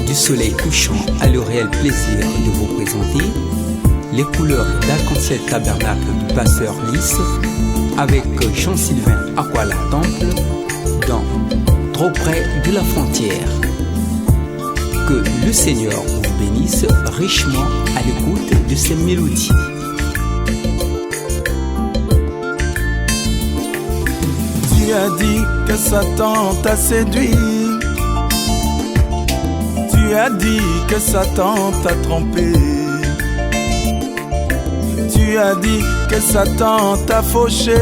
du soleil couchant a le réel plaisir de vous présenter les couleurs d'arc-en-ciel tabernacle du pasteur Lys avec Jean-Sylvain Aquala Temple dans Trop près de la frontière. Que le Seigneur vous bénisse richement à l'écoute de ces mélodies. Tu as dit que Satan t'a séduit. Tu as dit que Satan t'a trompé. Tu as dit que Satan t'a fauché.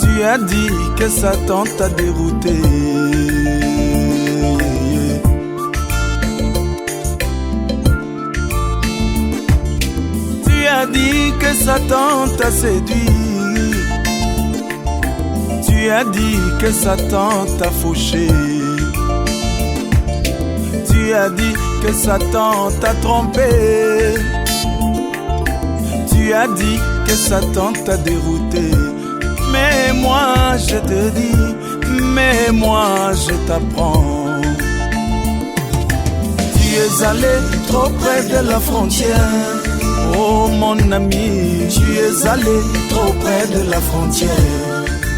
Tu as dit que Satan t'a dérouté. Tu as dit que Satan t'a séduit. Tu as dit que Satan t'a fauché. Tu as dit que Satan t'a trompé. Tu as dit que Satan t'a dérouté. Mais moi je te dis, mais moi je t'apprends. Tu es allé trop près de la frontière. Oh mon ami, tu es allé trop près de la frontière.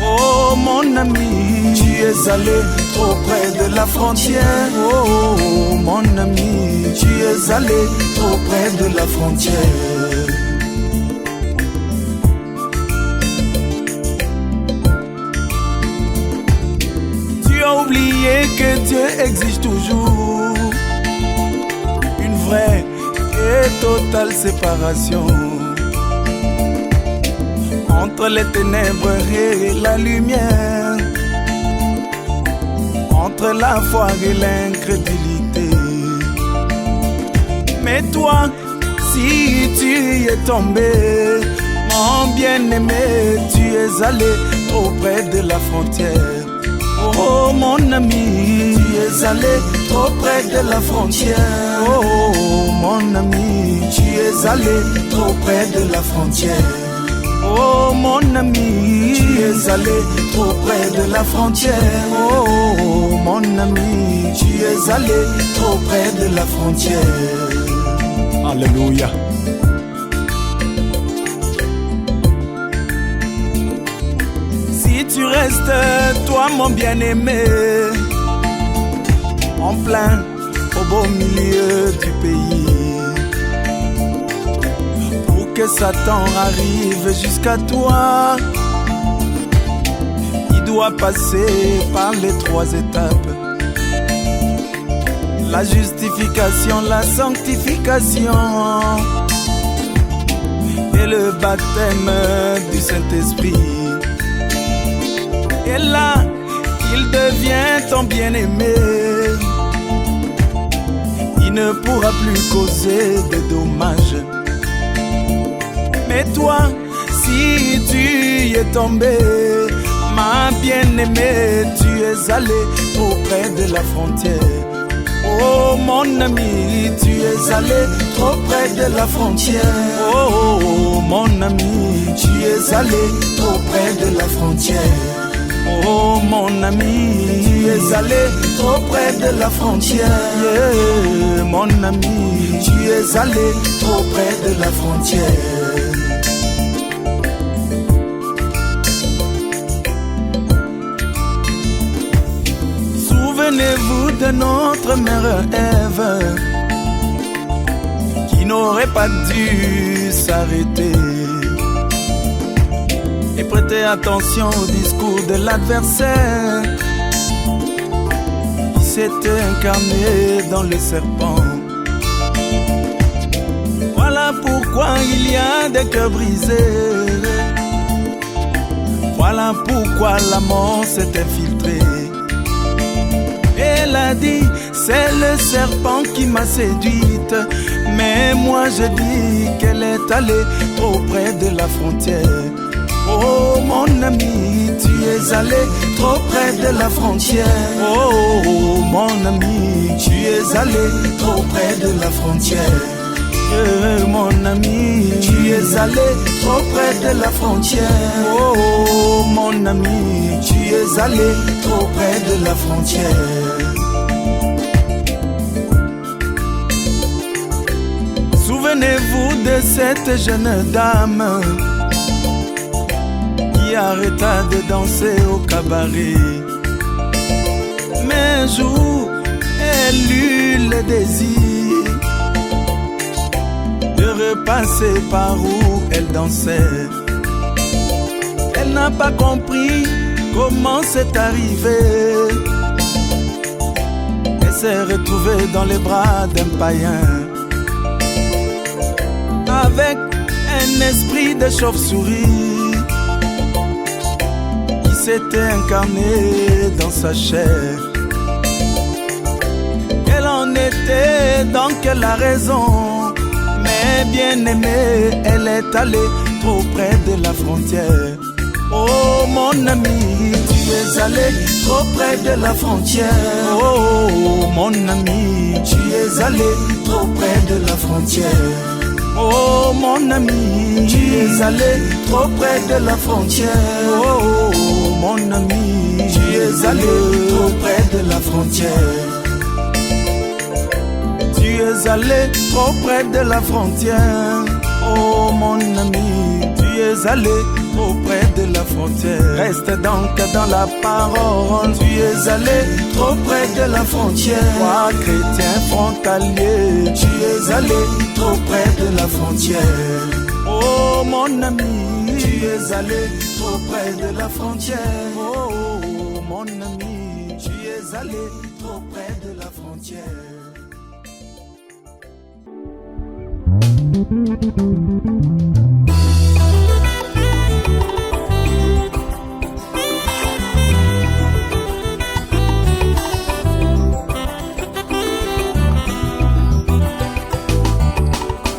Oh mon ami, tu es allé trop près de la frontière. Oh mon ami, tu es allé trop près de la frontière. Tu as oublié que Dieu exige toujours une vraie et totale séparation entre les ténèbres et la lumière, entre la foi et l'incrédulité. Mais toi, si tu y es tombé, mon bien-aimé, tu es allé trop près de la frontière. Oh mon ami, tu es allé trop près de la frontière. Oh mon ami, tu es allé trop près de la frontière. Oh mon ami, tu es allé trop près de la frontière. Oh mon ami, tu es allé trop près de la frontière. Alléluia. Si tu restes, toi mon bien-aimé, en plein au beau milieu du pays, que Satan arrive jusqu'à toi, il doit passer par les 3 étapes: la justification, la sanctification et le baptême du Saint-Esprit. Et là, il devient ton bien-aimé. Il ne pourra plus causer de dommages. Mais toi, si tu y es tombé, ma bien-aimée, tu es allé auprès de la frontière. Oh mon ami, tu es allé trop près de la frontière. Oh mon ami, tu es allé trop près de la frontière. Oh mon ami, tu es allé trop près de la frontière. Yeah, mon ami, tu es allé trop près de la frontière. Souvenez-vous de notre mère Ève, qui n'aurait pas dû s'arrêter et prêter attention au discours de l'adversaire qui s'était incarné dans le serpent. Voilà pourquoi il y a des cœurs brisés. Voilà pourquoi la mort s'est infiltrée. Elle a dit, c'est le serpent qui m'a séduite. Mais moi je dis qu'elle est allée trop près de la frontière. Oh mon ami, tu es allé trop près de la frontière. Oh mon ami, tu es allé trop près de la frontière. Mon ami, tu es allé trop près de la frontière. Oh mon ami, tu es allé trop près de la frontière. souvenez-vous de cette jeune dame qui arrêta de danser au cabaret? Mais un jour, elle eut le désir de repasser par où elle dansait. Elle n'a pas compris comment c'est arrivé. Elle s'est retrouvée dans les bras d'un païen, avec un esprit de chauve-souris qui s'était incarné dans sa chair. Quelle en était donc la raison? Mais bien aimée, elle est allée trop près de la frontière. Oh mon ami, tu es allé trop près de la frontière. Oh mon ami, tu es allé trop près de la frontière. Oh mon ami, tu es allé trop près de la frontière. Oh mon ami, tu es allé trop près de la frontière. Tu es allé trop près de la frontière. Oh mon ami, tu es allé trop près de la frontière. Reste donc dans la parole. Tu es allé trop près de la frontière. Toi, chrétien frontalier, tu es allé trop près de la frontière. Oh mon ami, tu es allé trop près de la frontière. Oh mon ami, tu es allé trop près de la frontière.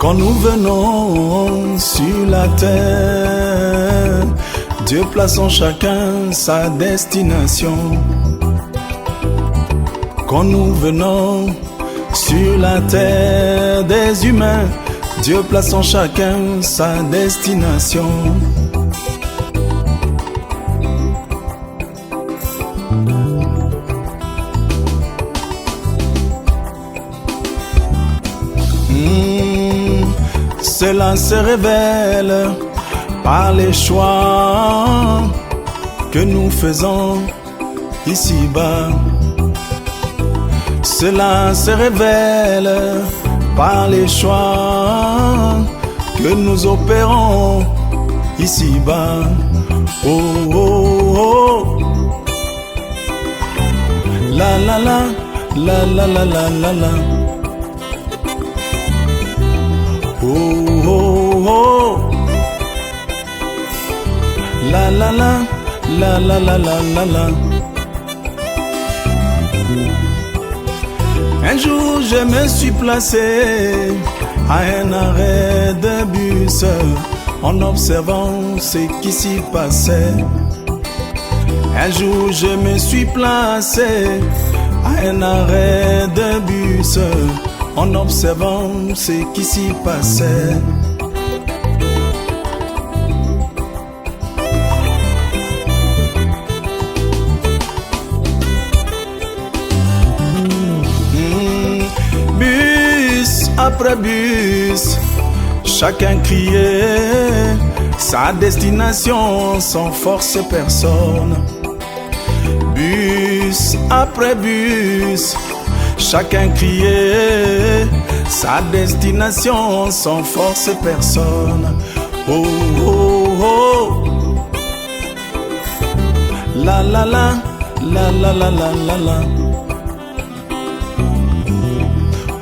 Quand nous venons sur la terre, Dieu place en chacun sa destination. Quand nous venons sur la terre des humains, Dieu place en chacun sa destination. Cela se révèle par les choix que nous faisons ici-bas. Cela se révèle par les choix que nous opérons ici-bas. Oh, oh, oh. La la la, la la la la la la. Oh, oh, oh. La la la, la la la la la la. Un jour je me suis placé à un arrêt de bus en observant ce qui s'y passait. Un jour je me suis placé à un arrêt de bus en observant ce qui s'y passait. Bus après bus, chacun criait sa destination sans forcer personne. Bus après bus, chacun criait sa destination sans forcer personne. Oh, oh, oh. La la la, la la la la la la.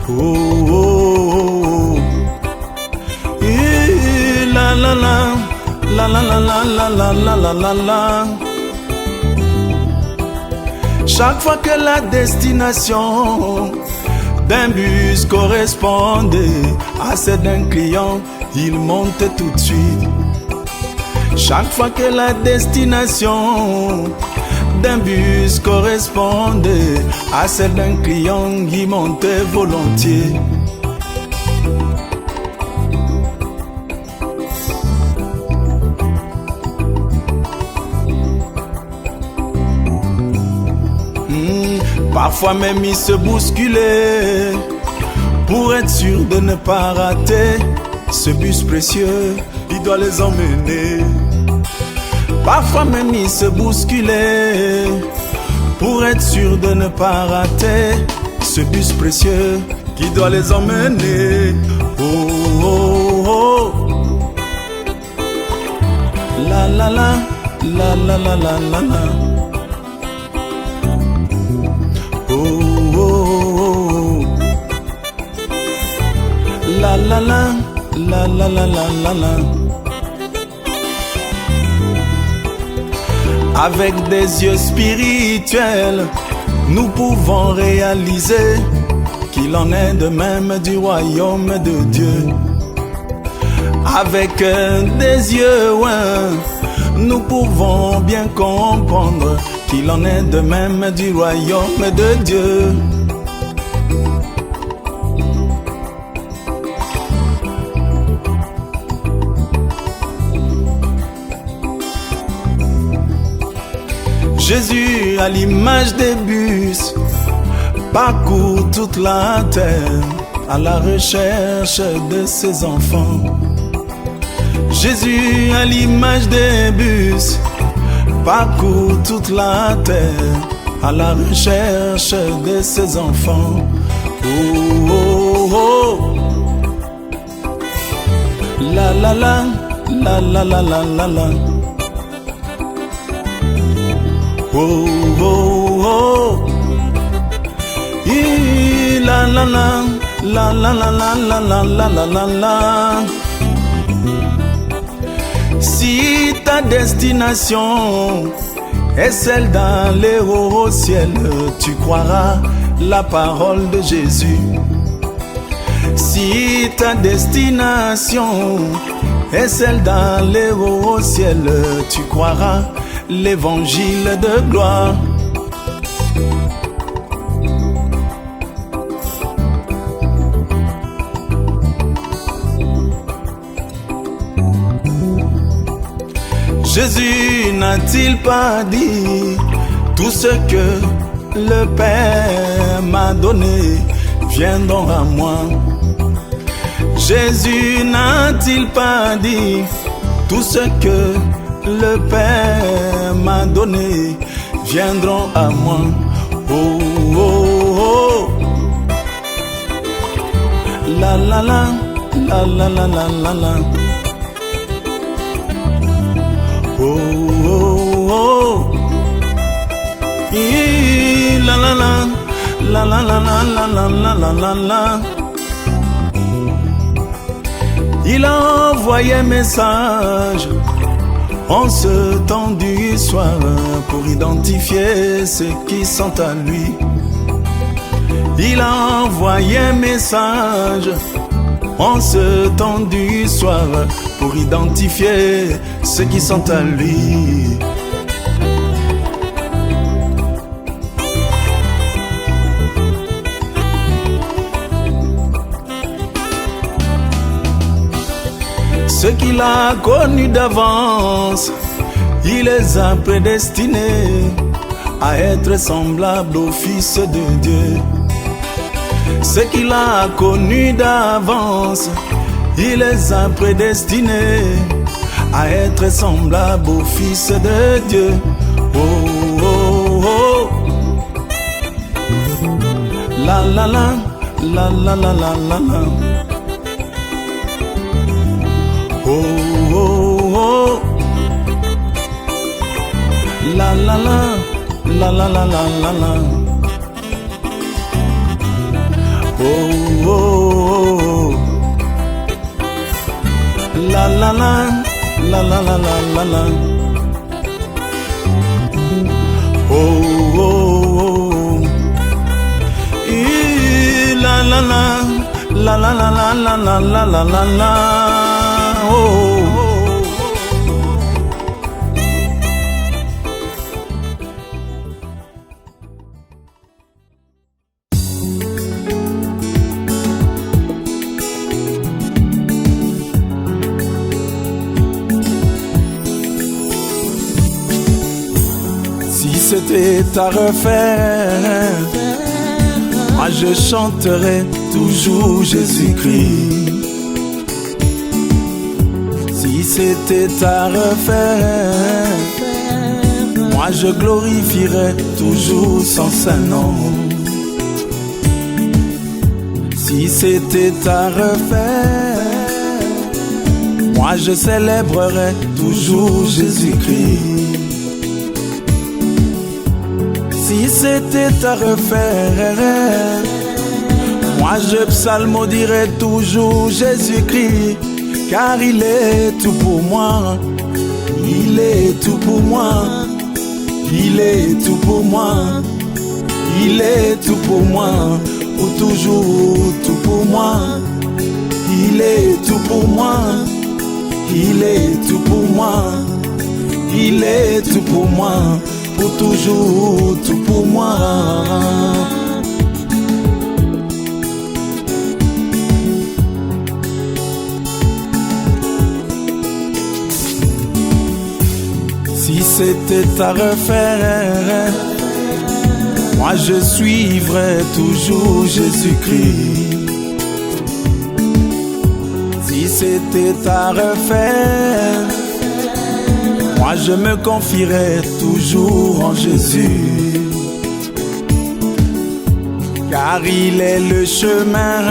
Oh, oh, oh. La la la, la la la la la la la la la la. Chaque fois que la destination d'un bus correspondait à celle d'un client, il montait tout de suite. Chaque fois que la destination d'un bus correspondait à celle d'un client, il montait volontiers. Parfois même il se bousculait pour être sûr de ne pas rater ce bus précieux qui doit les emmener. Parfois même ils se bousculaient pour être sûr de ne pas rater ce bus précieux qui doit les emmener. Oh, oh, oh. La la la, la la la la la la. Oh, oh, oh. La la la, la la la la la la. Avec des yeux spirituels, nous pouvons réaliser qu'il en est de même du royaume de Dieu. Avec des yeux nous pouvons bien comprendre qu'il en est de même du royaume de Dieu. Jésus, à l'image des bus, parcourt toute la terre à la recherche de ses enfants. Jésus, à l'image des bus, parcourt toute la terre à la recherche de ses enfants. Oh, oh, oh. La la la, la la la la la la. Oh, oh, oh. La la la, la la la la la la la la la la. Si ta destination est celle d'aller au ciel, tu croiras la parole de Jésus. Si ta destination est celle d'aller au ciel, tu croiras l'évangile de gloire. Jésus n'a-t-il pas dit tout ce que le Père m'a donné viendront à moi? Jésus n'a-t-il pas dit tout ce que le Père m'a donné viendront à moi? Oh, oh, oh. La la la, la la la la la la. Oh, oh, oh. La la la, la la la la la la la la la. Il a envoyé un message en ce temps du soir pour identifier ceux qui sont à lui. Il a envoyé un message en ce temps du soir pour identifier ceux qui sont à lui. Ceux qu'il a connus d'avance, il les a prédestinés à être semblables au Fils de Dieu. Ceux qu'il a connus d'avance, il les a prédestinés à être semblables au Fils de Dieu. Oh, oh, oh. La la la, la la la la la la. Oh, oh, oh. La la la, la la la la la la. Oh, oh, oh. La la la, la la la la la la. Oh, oh, oh. La la la, la la la la la la la la la la. Oh. Si c'était à refaire, moi je chanterai toujours Jésus-Christ. Si c'était à refaire, moi je glorifierai toujours son Saint-Nom. Si c'était à refaire, moi je célébrerai toujours Jésus-Christ. Si c'était à refaire, moi je psalmodierai toujours Jésus-Christ. Car il est tout pour moi, il est tout pour moi, il est tout pour moi, il est tout pour moi, pour toujours tout pour moi. Il est tout pour moi, il est tout pour moi, il est tout pour moi, pour toujours tout pour moi. Si c'était à refaire, moi je suivrai toujours Jésus-Christ. Si c'était à refaire, moi je me confierai toujours en Jésus. Car il est le chemin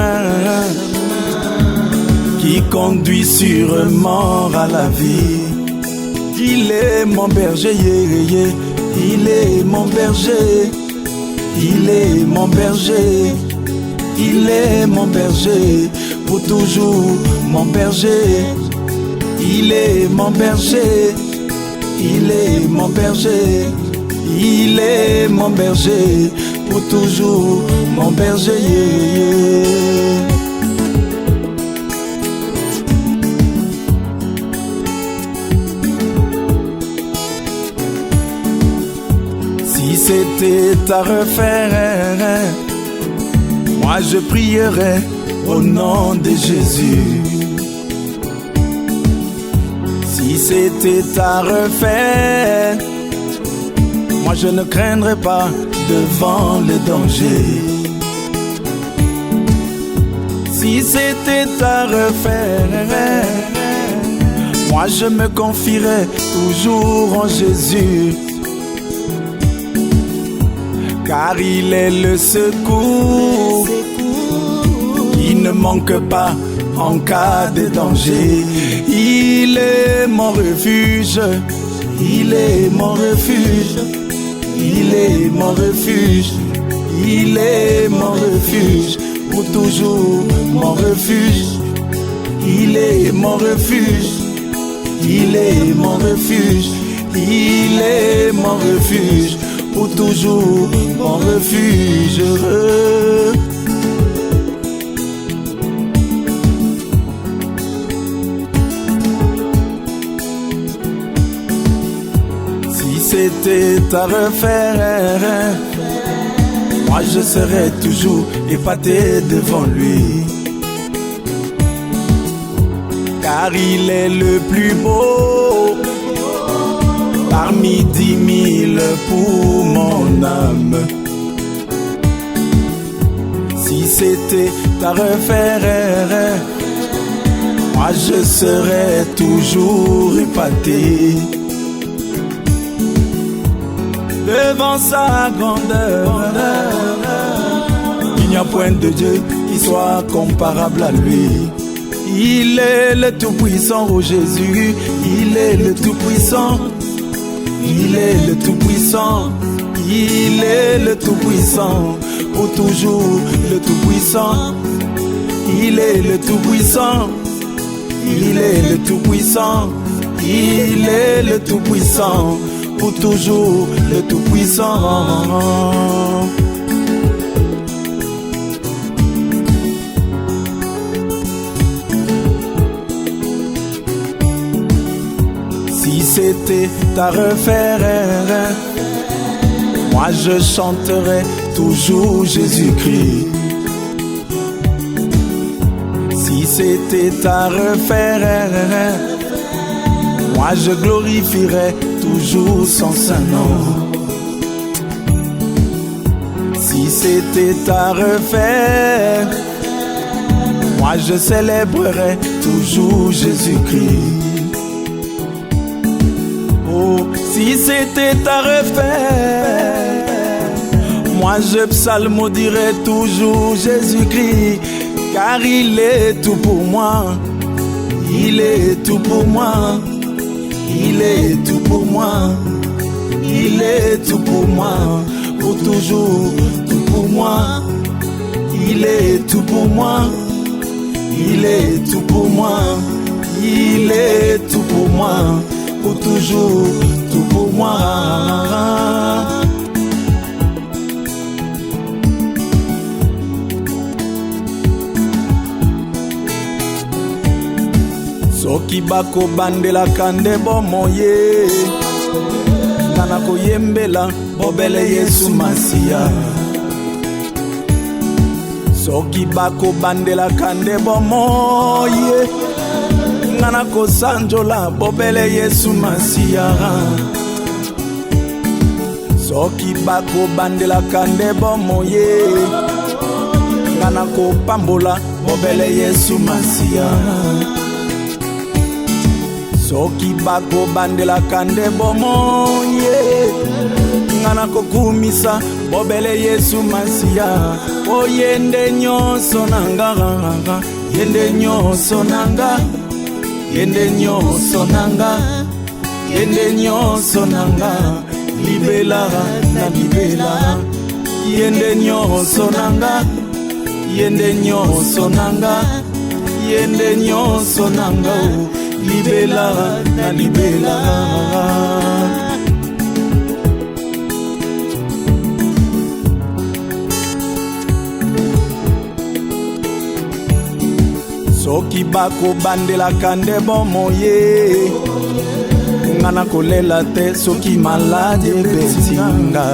qui conduit sûrement à la vie. Il est mon berger, il est mon berger, il est mon berger, il est mon berger, pour toujours mon berger. Il est mon berger, il est mon berger, il est mon berger, pour toujours mon berger. Si c'était à refaire, moi je prierais au nom de Jésus. Si c'était à refaire, moi je ne craindrais pas devant le danger. Si c'était à refaire, moi je me confierais toujours en Jésus. Car il est le secours qui ne manque pas en cas de danger. Il est mon refuge, il est mon refuge, il est mon refuge, il est mon refuge, pour toujours mon refuge. Il est mon refuge, il est mon refuge, il est mon refuge, pour toujours mon refuge. Si c'était à refaire, moi je serais toujours épaté devant lui. Car il est le plus beau parmi 10 000 pour mon âme. Si c'était à refaire, moi je serais toujours épaté devant sa grandeur. Il n'y a point de Dieu qui soit comparable à lui. Il est le tout-puissant, oh Jésus, il est le tout-puissant. Il est le tout-puissant, il est le tout-puissant, pour toujours le tout-puissant. Il est le tout-puissant, il est le tout-puissant, il est le tout-puissant, pour toujours le tout-puissant. Si c'était à refaire, moi je chanterai toujours Jésus-Christ. Si c'était à refaire, moi je glorifierai toujours son Saint-Nom. si c'était à refaire, moi je célébrerais toujours Jésus-Christ. Oh, si c'était à refaire, moi je psalmodierais toujours Jésus-Christ, car il est tout pour moi, il est tout pour moi, il est tout pour moi, il est tout pour moi, pour toujours, tout pour moi, il est tout pour moi, il est tout pour moi, il est tout pour moi, pour toujours, tout pour moi. Soki bako bandela kande bomoye, ngana koyembela bobele Yesu Masia. Soki bako bandela kande bomoye, ngana kosanjola bobele Yesu Masia. Soki bako bandela kande bomoye, ngana kopambola bobele Yesu Masia. Soki bako bandela kande bomoye, ngana kokumisa bobele Yesu Masia. O yende nyoso nanga, yende nyoso nanga, yende nyoso nanga, yende nyoso nanga, libela na libela. Yende nyoso nanga, yende nyoso nanga, yende nyoso nanga, libela na libela. Soki bako bandela kande bomoye, ngana kolela te soki malade betinga.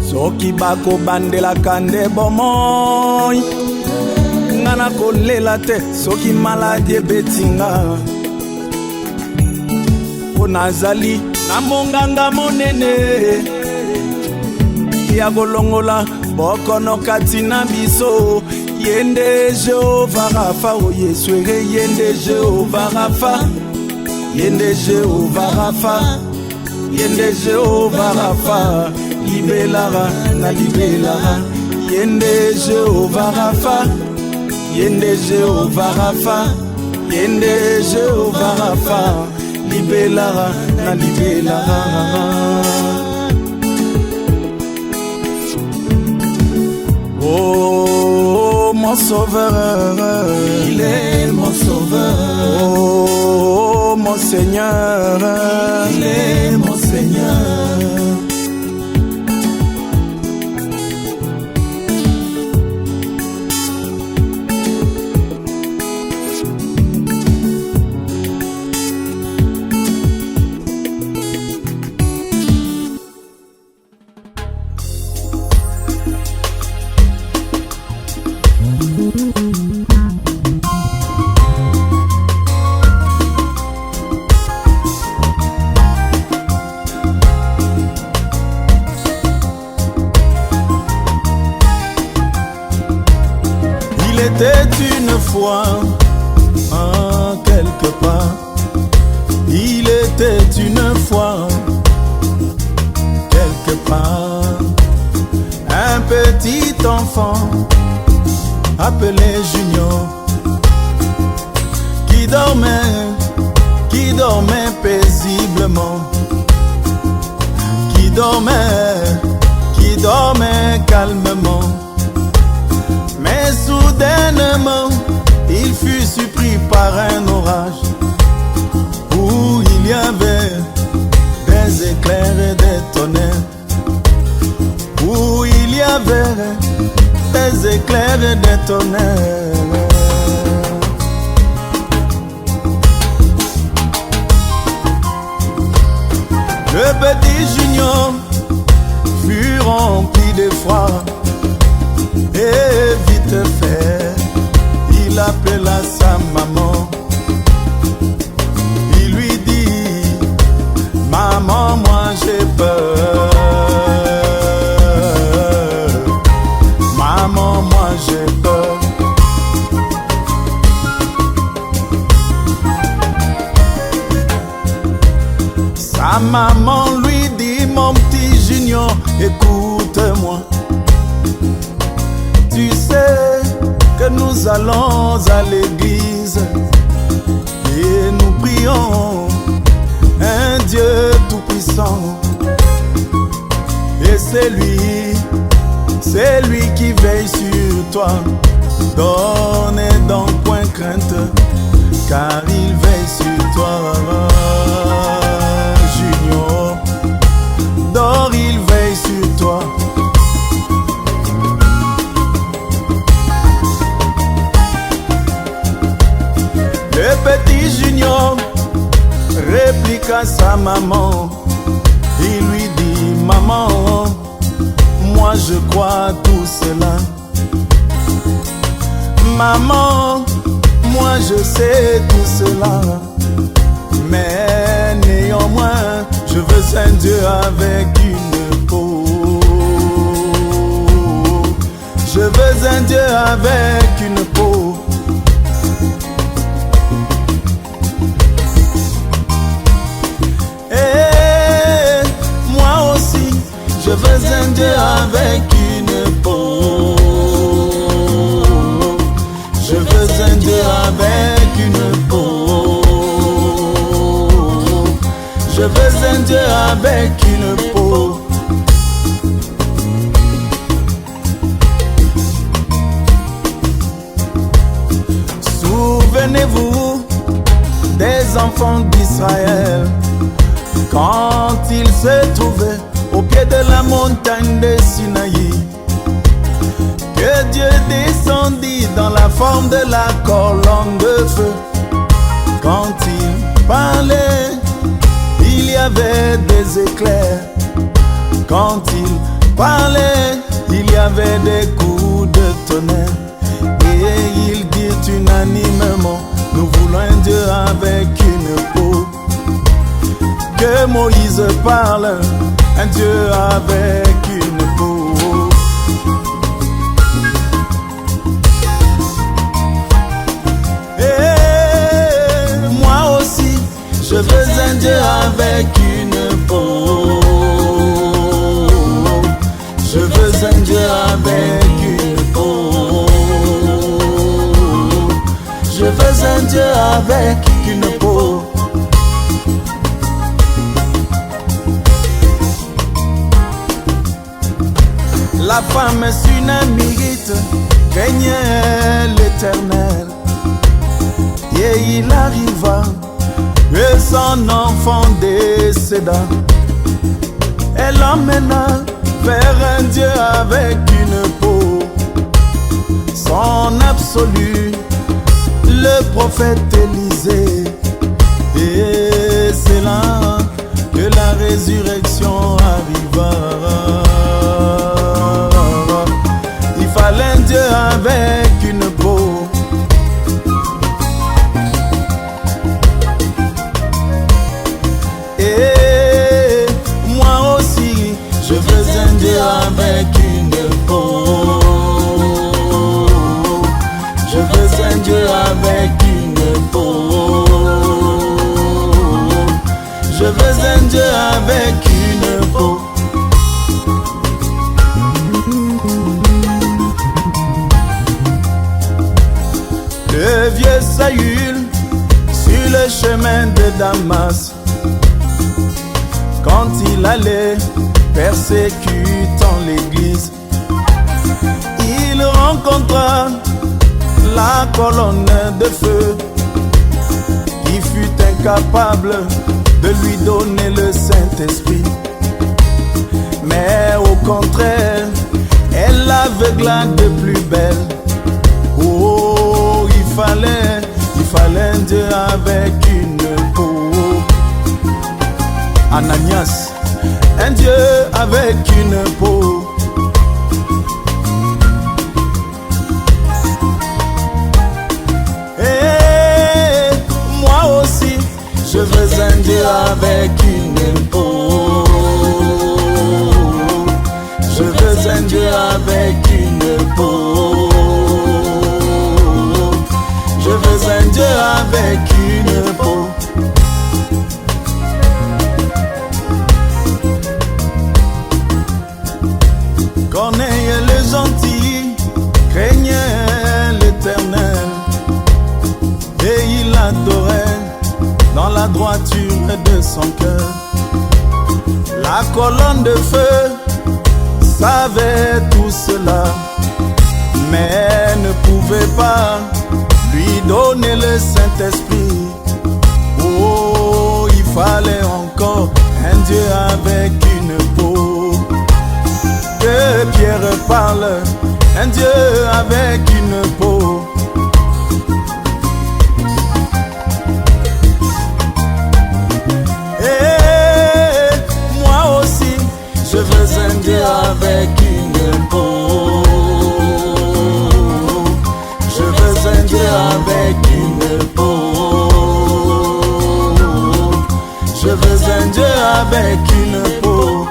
Soki bako bandela kande bomoy, ngana kolela te soki malade betinga. Onazali na monganga monene ya golongola bokono katina biso. Yende Jehovah Rafa, oh Yesu, yende Jehovah Rafa, yende Jehovah Rafa, yende Jehovah Rafa, libela na libela. Yende Jehovah Rafa, yende Jehovah Rafa, yende Jehovah Rafa, libela na libela. Oh, mon sauveur, il est mon sauveur. Oh, mon Seigneur, il est mon Seigneur. Il était une fois, quelque part. Il était une fois, quelque part, un petit enfant appelé Junior qui dormait paisiblement, qui dormait calmement. Mais soudainement, il fut surpris par un orage où il y avait des éclairs et des tonnerres, où il y avait des éclairs et des tonnerres. Le petit Junior fut rempli d'effroi et vite fait, il appela sa maman. Il lui dit: maman, moi j'ai peur. Sa maman lui dit, mon petit Junior, écoute-moi. Tu sais que nous allons à l'église et nous prions un Dieu tout-puissant. Et c'est lui qui veille sur toi. Donne donc point crainte, car il veille sur toi. Junior, dors, il veille sur toi. Le petit Junior réplique à sa maman. Il lui dit, maman, moi je crois tout cela. Maman, moi je sais tout cela. Mais néanmoins, je veux un Dieu avec une peau. Je veux un Dieu avec une peau. Et moi aussi, je veux un Dieu avec une peau. Je veux un Dieu avec une peau. Je veux un Dieu avec une peau. Souvenez-vous des enfants d'Israël quand ils se trouvaient au pied de la montagne de Sinaï, que Dieu descendit dans la forme de la colonne de feu. Quand il parlait, il y avait des éclairs. Quand il parlait, il y avait des coups de tonnerre. Et il dit unanimement, nous voulons un Dieu avec une peau. Que Moïse parle, un Dieu avec une peau. Et moi aussi, je veux un Dieu avec une peau. Je veux un Dieu avec une peau. Je veux un Dieu avec une peau. La femme sunamite craignait l'Éternel. Et il arriva que son enfant décéda. Elle l'emmena vers un Dieu avec une peau. Son absolu, le prophète Élisée. Et c'est là que la résurrection arriva. Il fallait un Dieu avec une peau. Et moi aussi, je veux un Dieu avec une peau. Je veux un Dieu avec une peau. Je veux un Dieu avec une peau. Le vieux Saül sur le chemin de Damas, quand il allait persécutant l'église, il rencontra la colonne de feu qui fut incapable de lui donner le Saint-Esprit. Mais au contraire, elle l'aveugla de plus belle. Oh, il fallait un Dieu avec une peau. Ananias, un Dieu avec une peau. Et moi aussi, je veux un Dieu avec une peau. Je veux un Dieu avec une peau. Je veux un Dieu avec une peau. l'adorait dans la droiture de son cœur. La colonne de feu savait tout cela, mais elle ne pouvait pas lui donner le Saint-Esprit. Oh, il fallait encore un Dieu avec une peau. Que Pierre parle, un Dieu avec une peau. Et moi aussi, je veux un Dieu avec une peau. Je veux un Dieu avec une peau. Je veux un Dieu avec une peau.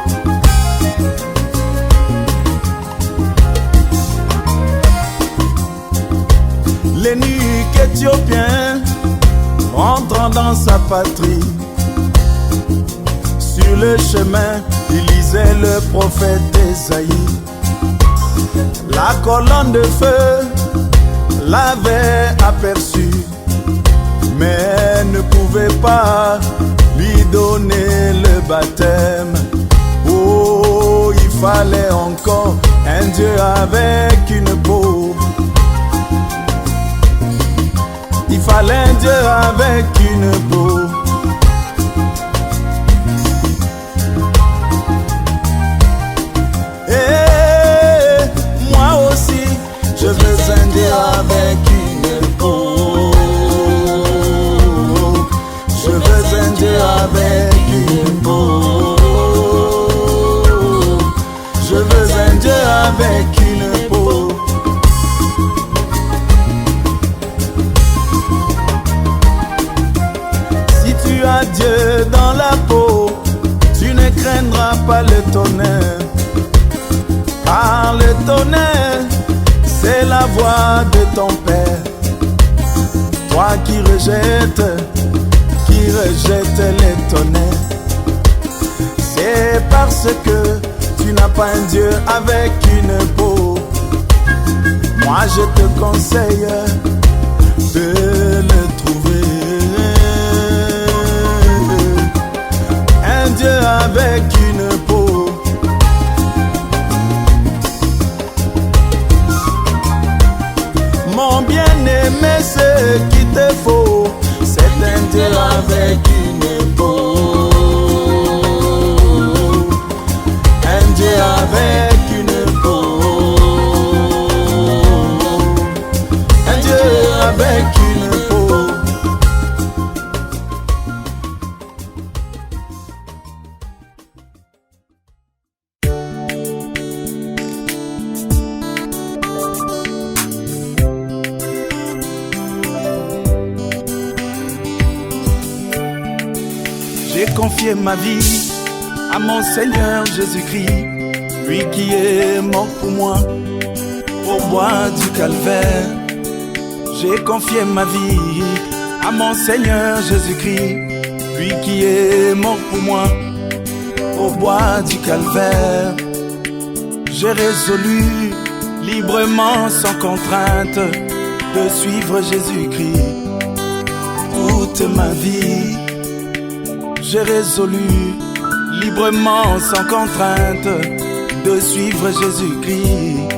L'eunuque éthiopien rentrant dans sa patrie, sur le chemin il lisait le prophète Ésaïe. La colonne de feu l'avait aperçu, mais elle ne pouvait pas lui donner le baptême. Oh, il fallait encore un Dieu avec une peau. Il fallait un Dieu avec une peau. Et moi aussi, je veux un Dieu avec une peau. Je veux un Dieu avec une peau. Je veux un Dieu avec une peau. Si tu as Dieu dans la peau, tu ne craindras pas le tonnerre. Car le tonnerre, c'est la voix de ton Père. Toi qui rejettes les tonnerres, c'est parce que tu n'as pas un Dieu avec une peau. Moi je te conseille de le trouver. Un Dieu avec une peau. Mon bien-aimé, ce qu'il te faut, c'est un Dieu avec une peau. Un Dieu avec une peau. Un Dieu avec une peau. J'ai confié ma vie à mon Seigneur Jésus-Christ, lui qui est mort pour moi au bois du calvaire. J'ai confié ma vie à mon Seigneur Jésus-Christ, lui qui est mort pour moi au bois du calvaire. J'ai résolu librement, sans contrainte, de suivre Jésus-Christ toute ma vie. J'ai résolu librement, sans contrainte, de suivre Jésus-Christ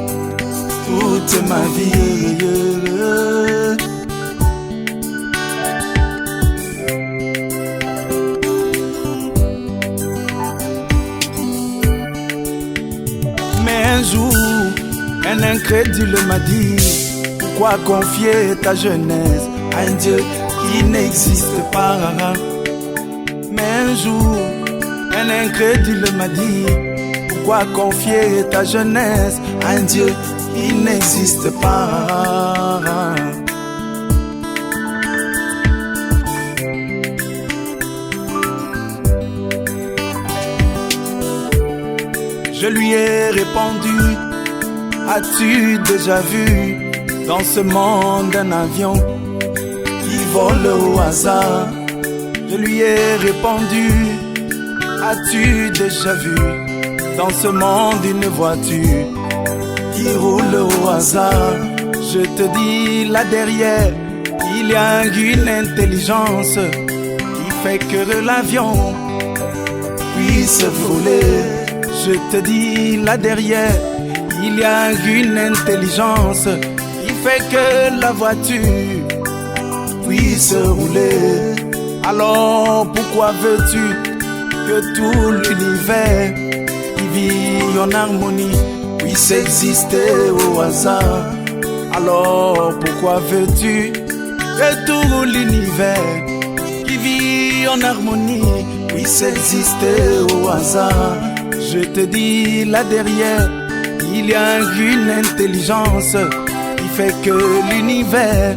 toute ma vie. Mais un jour, un incrédule m'a dit: pourquoi confier ta jeunesse à un Dieu qui n'existe pas? Mais un jour, un incrédule m'a dit: pourquoi confier ta jeunesse à un Dieu qui n'existe pas? Je lui ai répondu: as-tu déjà vu dans ce monde un avion qui vole au hasard? Je lui ai répondu: as-tu déjà vu dans ce monde une voiture qui roule au hasard? Je te dis, là derrière, il y a une intelligence qui fait que l'avion puisse voler. Je te dis là derrière, il y a une intelligence qui fait que la voiture puisse rouler. Alors pourquoi veux-tu que tout l'univers qui vit en harmonie puisse exister au hasard? Alors pourquoi veux-tu que tout l'univers qui vit en harmonie puisse exister au hasard? Je te dis là derrière, il y a une intelligence qui fait que l'univers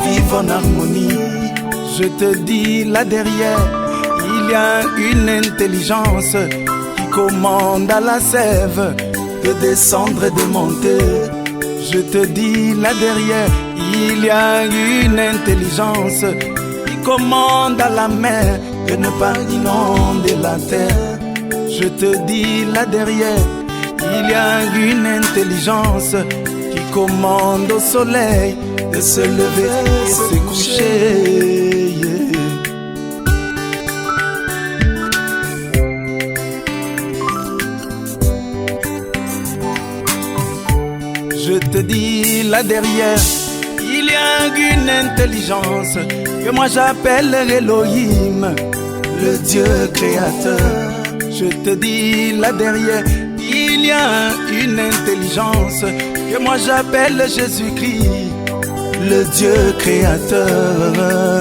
vive en harmonie. Je te dis là derrière, il y a une intelligence qui commande à la sève de descendre et de monter. Je te dis là derrière, il y a une intelligence qui commande à la mer de ne pas inonder la terre. Je te dis là derrière, il y a une intelligence qui commande au soleil de se lever et se coucher. Je te dis là derrière, il y a une intelligence que moi j'appelle Elohim, le Dieu créateur. Je te dis là derrière, il y a une intelligence que moi j'appelle Jésus-Christ, le Dieu créateur.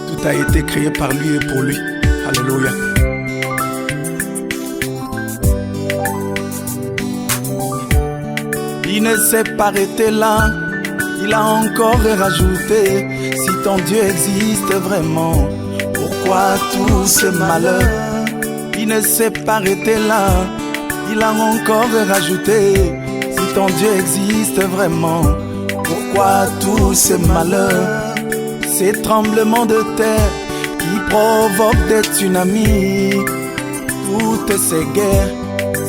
Tout a été créé par lui et pour lui. Alléluia. Il ne s'est pas arrêté là, il a encore rajouté. Si ton Dieu existe vraiment, pourquoi tout ce malheur? Il ne s'est pas arrêté là, il a encore rajouté. Si ton Dieu existe vraiment, pourquoi tous ces malheurs? Ces tremblements de terre qui provoquent des tsunamis, toutes ces guerres,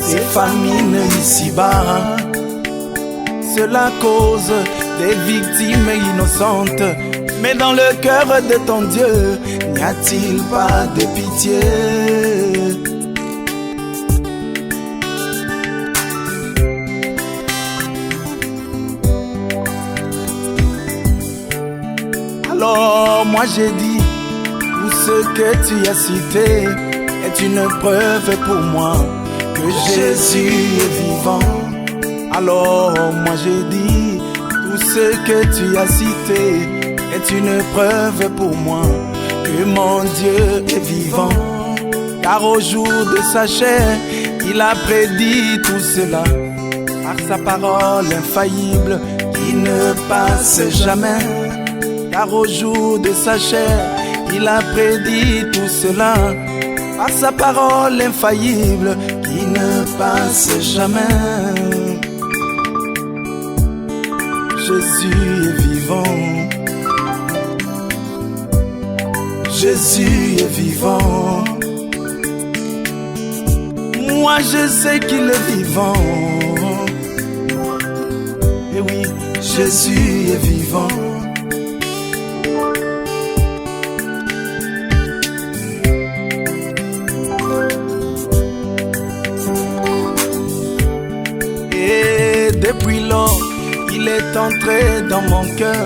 ces famines ici-bas, c'est la cause des victimes innocentes. Mais dans le cœur de ton Dieu, n'y a-t-il pas de pitié? Alors moi j'ai dit, tout ce que tu as cité est une preuve pour moi que Jésus est vivant. Alors moi j'ai dit, tout ce que tu as cité est une preuve pour moi que mon Dieu est vivant. Car au jour de sa chair, il a prédit tout cela par sa parole infaillible qui ne passe jamais. Car au jour de sa chair, il a prédit tout cela par sa parole infaillible qui ne passe jamais. Jésus est vivant. Jésus est vivant. Moi je sais qu'il est vivant. Et oui, Jésus est vivant. Et depuis lors, il est entré dans mon cœur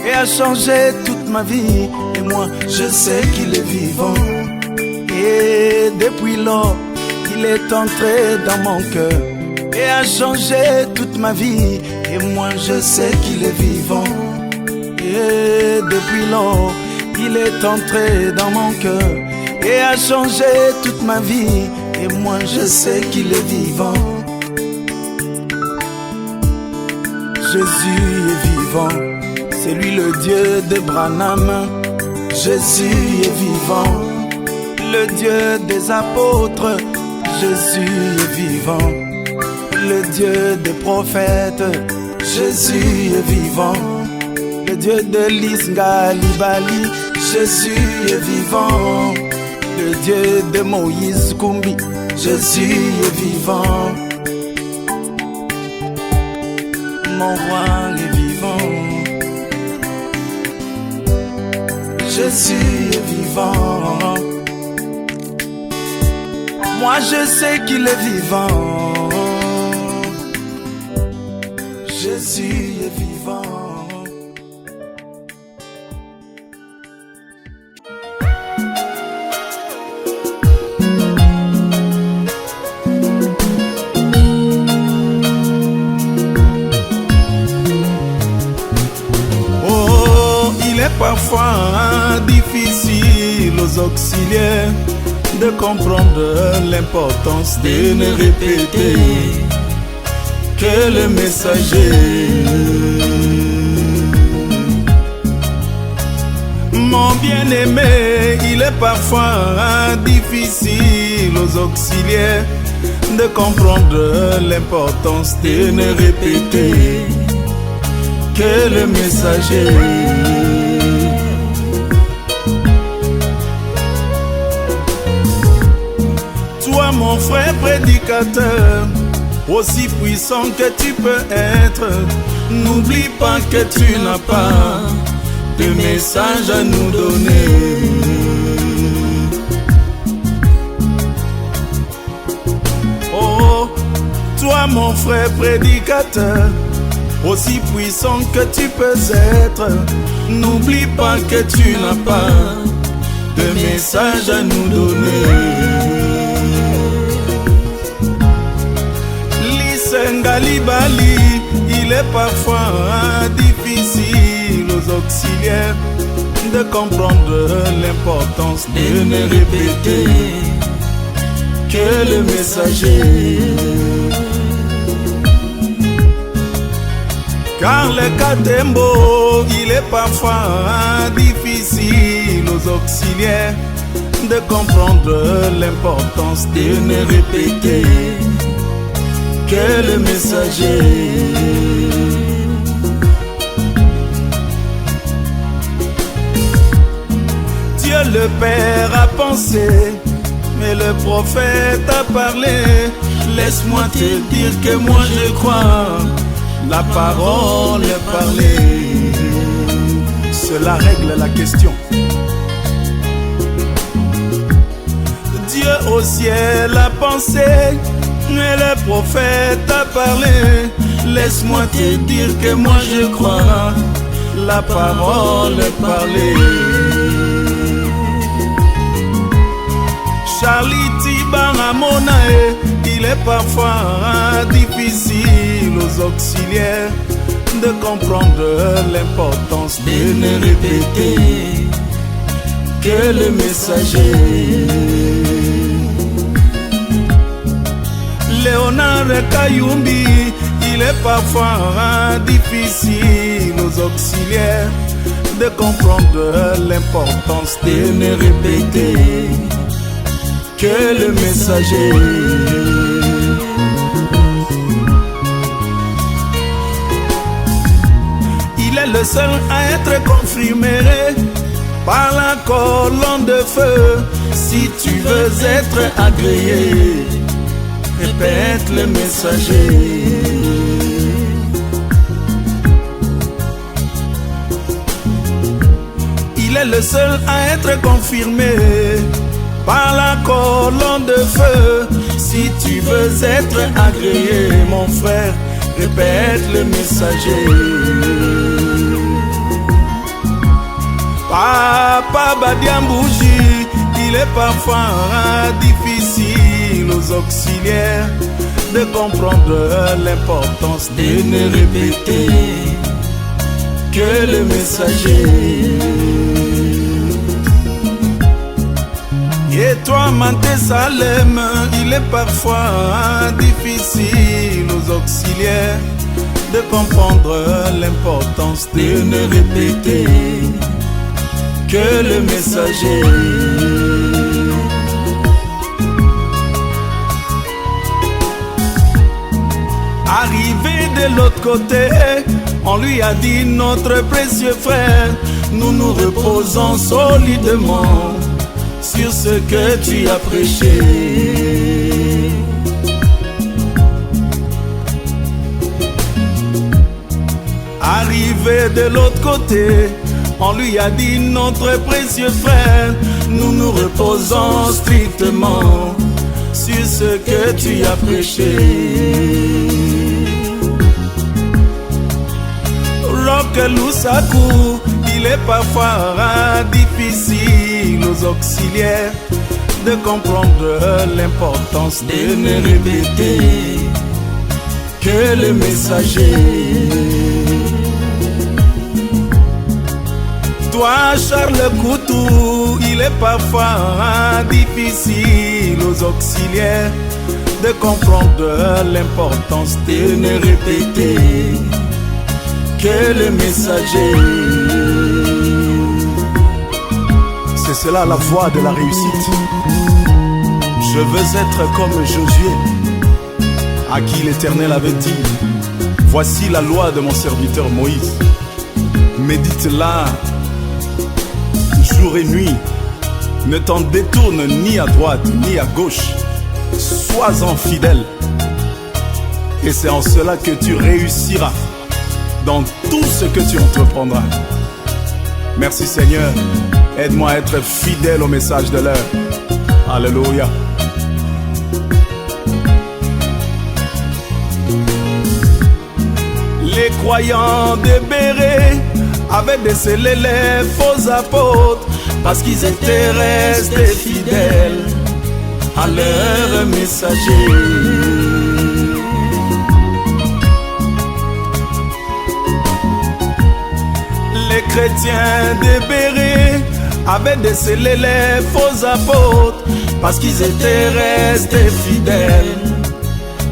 et a changé toute ma vie. Et moi, je sais qu'il est vivant. Et depuis lors, il est entré dans mon cœur et a changé toute ma vie. Et moi, je sais qu'il est vivant. Et depuis lors, il est entré dans mon cœur et a changé toute ma vie. Et moi, je sais qu'il est vivant. Jésus est vivant, c'est lui le Dieu de Branham. Jésus est vivant, le Dieu des apôtres. Jésus est vivant, le Dieu des prophètes. Jésus est vivant, le Dieu de l'Isngalibali. Jésus est vivant, le Dieu de Moïse Kumbi. Jésus est vivant. Mon roi est vivant. Jésus est vivant. Moi je sais qu'il est vivant. Jésus est vivant. Parfois difficile aux auxiliaires de comprendre l'importance de ne répéter que le messager. Mon bien-aimé, il est parfois difficile aux auxiliaires de comprendre l'importance de ne répéter que le messager. Toi mon frère prédicateur, aussi puissant que tu peux être, n'oublie pas que tu n'as pas de message à nous donner. Oh, toi mon frère prédicateur, aussi puissant que tu peux être, n'oublie pas que tu n'as pas de message à nous donner. Ngalibali, il est parfois difficile aux auxiliaires de comprendre l'importance de ne répéter que le messager. Car le katembo, il est parfois difficile aux auxiliaires de comprendre l'importance de ne répéter que le messager. Dieu le Père a pensé, mais le prophète a parlé. Laisse-moi te dire que moi je crois, la parole est parlée. Cela règle la question. Dieu au ciel a pensé, mais le prophète a parlé. Laisse-moi te dire que moi je crois, la parole est parlée. Charlie Tibaramonae, il est parfois difficile aux auxiliaires de comprendre l'importance de ne répéter que le messager. Léonard Kayumbi, il est parfois difficile aux auxiliaires de comprendre l'importance de ne répéter que le messager. Il est le seul à être confirmé par la colonne de feu. Si tu veux être agréé, répète le messager. Il est le seul à être confirmé par la colonne de feu. Si tu veux être agréé, mon frère, répète le messager. Papa Badiambouji, il est parfois difficile aux auxiliaires de comprendre l'importance de ne répéter que le messager. Et toi Manté Salem, il est parfois difficile aux auxiliaires de comprendre l'importance de ne répéter que le messager. Arrivé de l'autre côté, on lui a dit: notre précieux frère, nous nous reposons solidement sur ce que tu as prêché. Arrivé de l'autre côté, On lui a dit, notre précieux frère, nous nous reposons strictement sur ce que tu as prêché. Rock Lusaku, il est parfois difficile aux auxiliaires de comprendre l'importance de ne répéter que le messager. Toi, Charles Coutou, il est parfois difficile aux auxiliaires de comprendre l'importance de ne répéter que le messager. C'est cela la voie de la réussite. Je veux être comme Josué, à qui l'Éternel avait dit, voici la loi de mon serviteur Moïse. Médite-la jour et nuit, ne t'en détourne ni à droite ni à gauche. Sois-en fidèle, et c'est en cela que tu réussiras dans tout ce que tu entreprendras. Merci Seigneur, aide-moi à être fidèle au message de l'heure. Alléluia. Les croyants de Béret avaient décelé les faux apôtres parce qu'ils étaient restés fidèles à leur messager. Les chrétiens de Béret avaient décelé les faux apôtres parce qu'ils étaient restés fidèles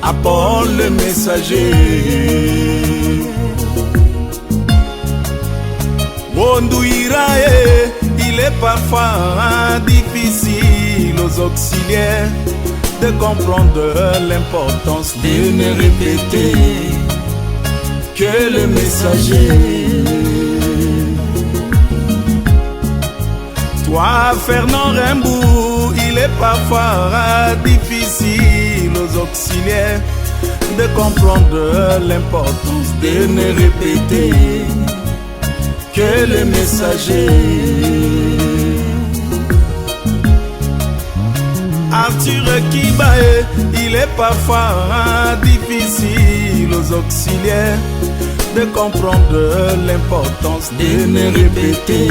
à Paul le messager. Bondouirae, il est parfois difficile aux auxiliaires de comprendre l'importance de ne répéter que le messager. Toi, Fernand Rimbaud, il est parfois difficile aux auxiliaires de comprendre l'importance de ne répéter que le messager. Arthur Kibae, il est parfois difficile aux auxiliaires de comprendre l'importance de ne répéter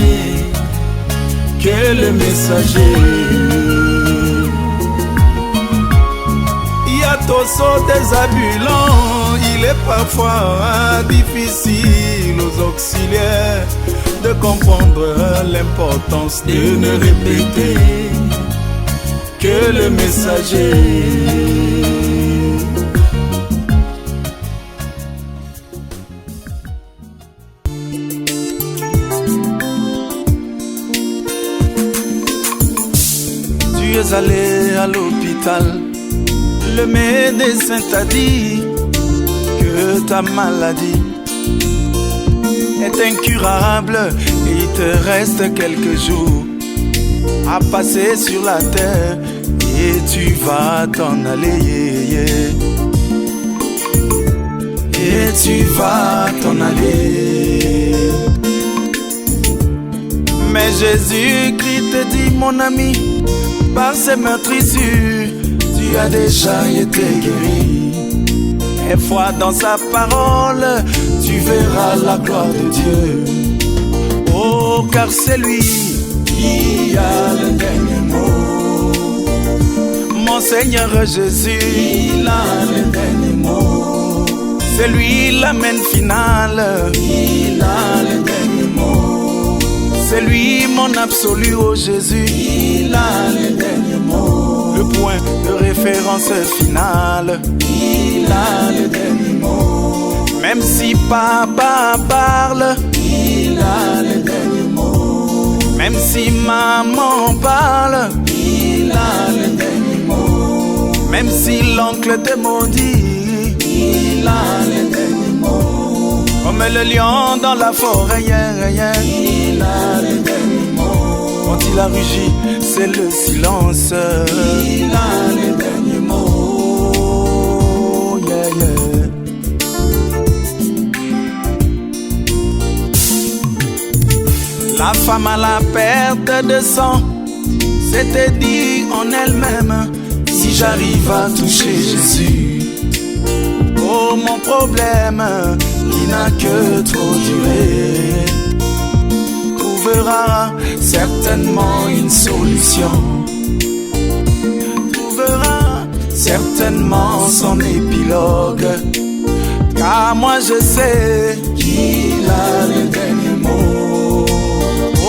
que le messager. Yatoso des Zabulons, il est parfois difficile aux auxiliaires de comprendre l'importance de ne répéter que le messager. Tu es allé à l'hôpital, le médecin t'a dit que ta maladie est incurable et il te reste quelques jours à passer sur la terre et tu vas t'en aller. Et tu vas t'en aller. Mais Jésus-Christ te dit, mon ami, par ses meurtrissures, tu as déjà été guéri. Et foi dans sa parole, tu verras la gloire de Dieu. Oh, car c'est lui qui a le dernier mot. Mon Seigneur Jésus, il a le dernier mot. C'est lui l'amène finale. Il a le dernier mot. C'est lui mon absolu, oh Jésus. Il a le dernier mot. Le point de référence finale. Il a le dernier mot. Même si papa parle, il a le dernier mot. Même si maman parle, il a le dernier mot. Même si l'oncle te maudit, il a le dernier mot. Comme le lion dans la forêt, il a le dernier mot. Quand il a rugi, c'est le silence. Il a le dernier mot. Yeah, yeah. La femme à la perte de sang s'était dit en elle-même: si j'arrive à toucher Jésus, oh mon problème qui n'a que trop duré trouvera certainement une solution, trouvera certainement son épilogue, car moi je sais qu'il a le dernier mot.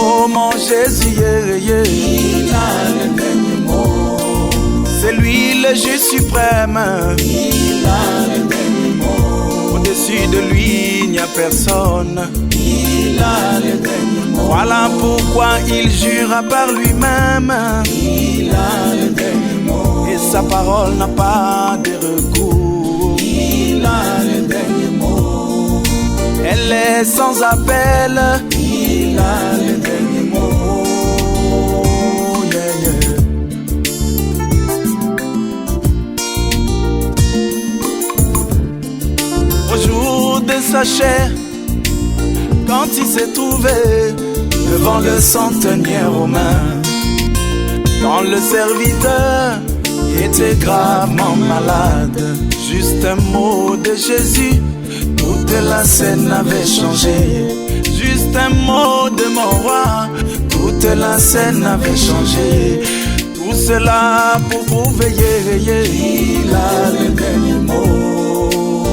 Oh mon Jésus, il a le dernier mot. C'est lui le juge suprême, il a le dernier mot. Au-dessus de lui, il n'y a personne, il a le dernier mot. Voilà pourquoi il jura par lui-même, il a le dernier mot. Et sa parole n'a pas de recours, il a le dernier mot. Elle est sans appel, il a le dernier mot. Au jour de sa chair, quand il s'est trouvé devant le centenier romain, quand le serviteur était gravement malade, juste un mot de Jésus, toute la scène avait changé. Juste un mot de mon roi, toute la scène avait changé. Tout cela pour prouver, il a le dernier mot.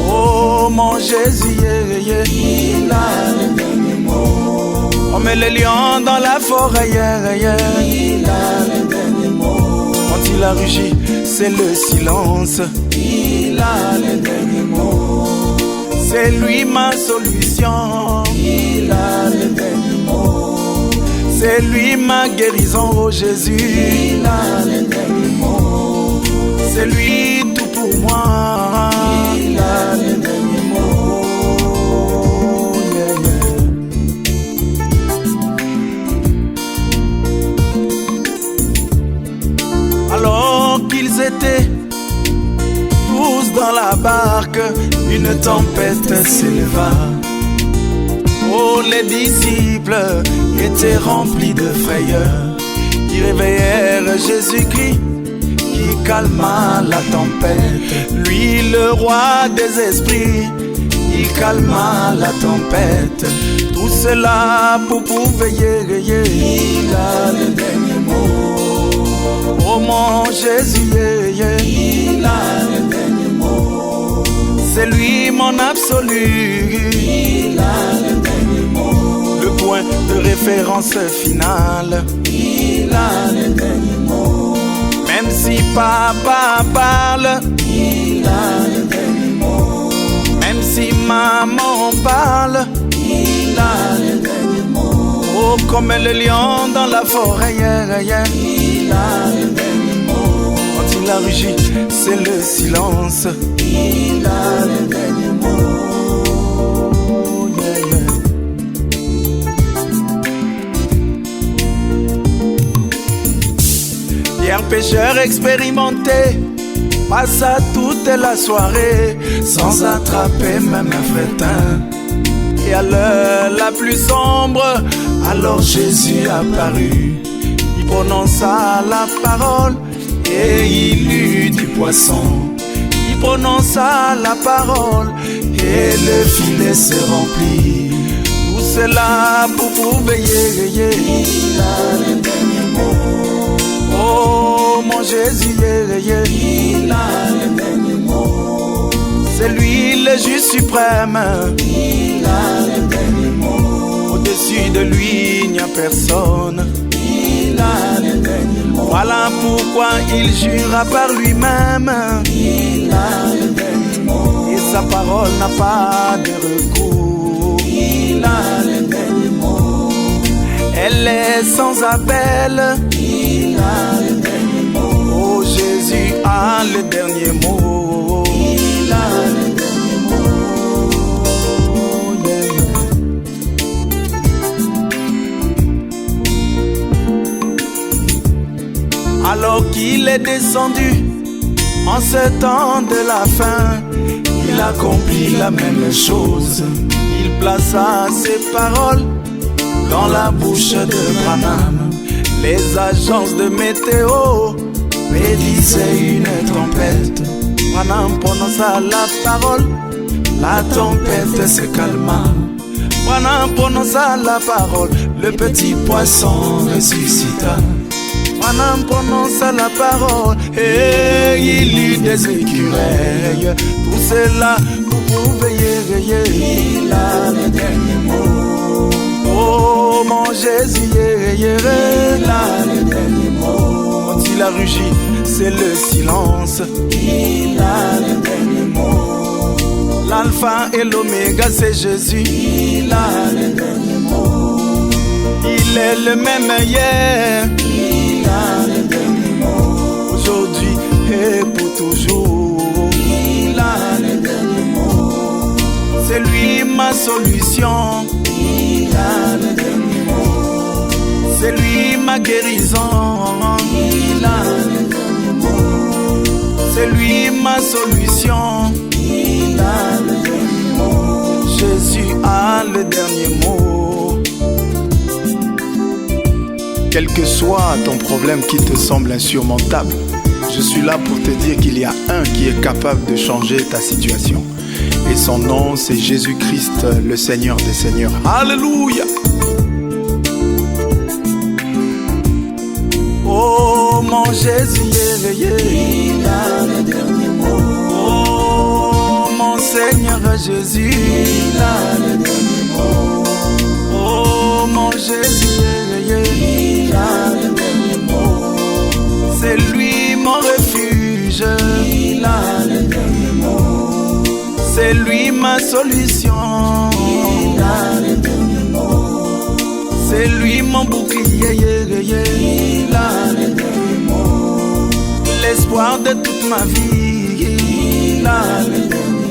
Oh mon Jésus, il a le dernier mot. On met le lion dans la forêt, il a le dernier mot. Quand il a rugi, c'est le silence, il a le dernier mot. C'est lui ma solution, il a le dernier mot. C'est lui ma guérison, oh Jésus, il a le dernier mot. C'est lui tout pour moi, il a le dernier mot. Alors qu'ils étaient tous dans la barque, une tempête s'éleva. Oh, les disciples étaient remplis de frayeur. Ils réveillèrent Jésus-Christ qui calma la tempête. Lui, le roi des esprits, il calma la tempête. Tout cela pour prouver, il a le dernier mot. Oh mon Jésus, il a le dernier mot. C'est lui mon absolu, il a le dernier mot. Le point de référence final, il a le dernier mot. Même si papa parle, il a le dernier mot. Même si maman parle, il a le dernier mot. Oh, comme le lion dans la forêt, il a le dernier mot. Quand il a rugi, c'est le silence, il a le dernier mot. Pierre pécheur expérimenté passa toute la soirée sans attraper même un fretin. Et à l'heure la plus sombre, alors Jésus apparut. Il prononça la parole et il eut du poisson. Il prononça la parole et le filet se remplit. Tout cela pour prouver, il a le dernier mot. Oh mon Jésus, il a le dernier mot. C'est lui le juge suprême, il a le dernier mot. Au-dessus de lui, il n'y a personne, il a le dernier mot. Voilà pourquoi il jura par lui-même, il a le dernier mot. Et sa parole n'a pas de recours, il a le dernier mot. Elle est sans appel, il a le dernier mot. Oh Jésus a le dernier mot, il a le dernier mot. Alors qu'il est descendu en ce temps de la fin, il accomplit la même chose. Il plaça ses paroles dans la bouche de Branham. Les agences de météo prédisaient une tempête. Branham prononça la parole, la tempête se calma. Branham prononça la parole, le petit poisson ressuscita. Branham prononça la parole et il eut des écureuils. Tout cela, vous pouvez veiller, il a le dernier mot. Oh mon Jésus, il a le dernier mot. Quand il a rugi, c'est le silence. Il a le dernier mot. L'alpha et l'oméga, c'est Jésus. Il a le dernier mot. Il est le même hier. Il a le dernier mot. Aujourd'hui et pour toujours. Il a le dernier mot. C'est lui ma solution. Il a le dernier mot. C'est lui ma guérison. Il a le dernier mot. C'est lui ma solution. Il a le dernier mot. Jésus a le dernier mot. Quel que soit ton problème qui te semble insurmontable, je suis là pour te dire qu'il y a un qui est capable de changer ta situation. Et son nom, c'est Jésus-Christ, le Seigneur des Seigneurs. Alléluia! Oh, mon Jésus, il a le dernier mot. Oh, mon Seigneur Jésus, il a le dernier mot. Oh, mon Jésus, il a le dernier mot. C'est lui mon refuge, il a le dernier mot. C'est lui ma solution, il a le dernier mot. C'est lui mon bouclier, il a le dernier mot. L'espoir de toute ma vie, il a le dernier mot.